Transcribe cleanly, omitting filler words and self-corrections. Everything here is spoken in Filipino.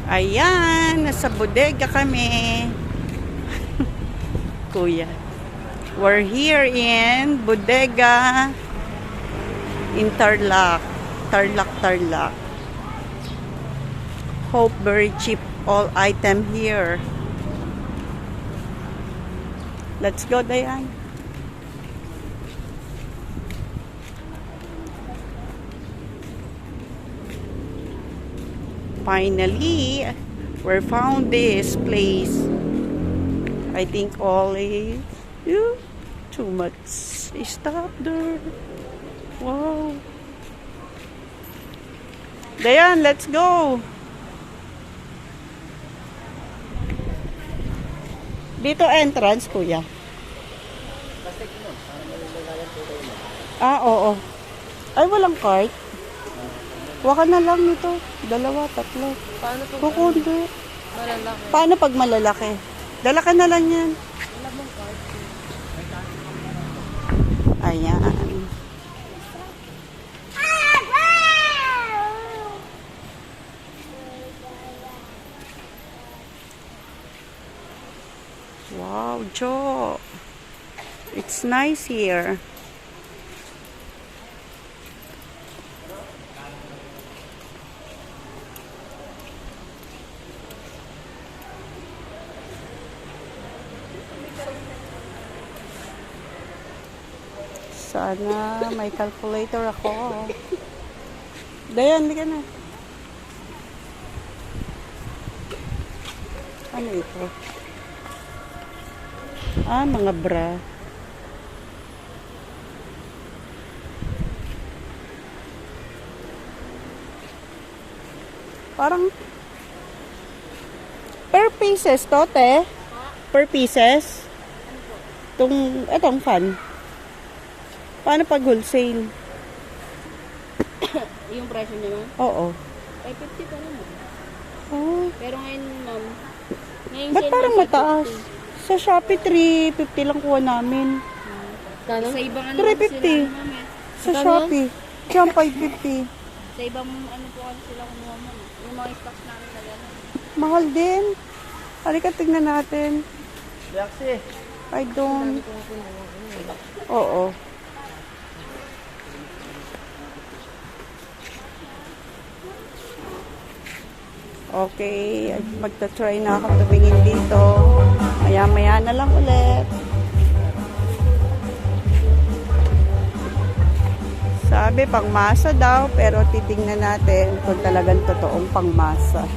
Ayan, nasa bodega kami. Kuya. We're here in Bodega Interlac. Tarlac. Hope very cheap all item here. Let's go, Dayan. Finally, we found this place. I think all is too much. Stop there. Wow. Dayan, let's go. Dito entrance, kuya. Oo. Ay, walang cart. Waka na lang nito. 2, 3. Paano pag Kukundi. malalaki? Paano pag malalaki? Dala ka na lang yan. Wala mong card. Ayan. Wow, Joe. It's nice here. Sana may calculator ako. Dayan, hindi ka na. Ano ito? Ah, mga bra. Parang per pieces to, te? Per pieces? Itong fan. Paano pag wholesale? Yung presyo niya ma'am? Oo. 550 pa rin. Oh. Pero ngayon ma'am, ngayon Ba't parang mataas? Sa Shopee, 350 lang kuha namin. Sa ibang ano 350. sila, ma'am eh. Sa Shopee. Siyang 550. Sa ibang ano po kasi sila kumuha ma'am. Yung mga stocks namin na gano'n. Mahal din. Halika, tignan natin. Jaxi. I don't. Oo. Okay, magta-try na ako tumingin dito. Maya-maya na lang ulit. Sabi, pangmasa daw, pero titingnan natin kung talagang totoong pangmasa.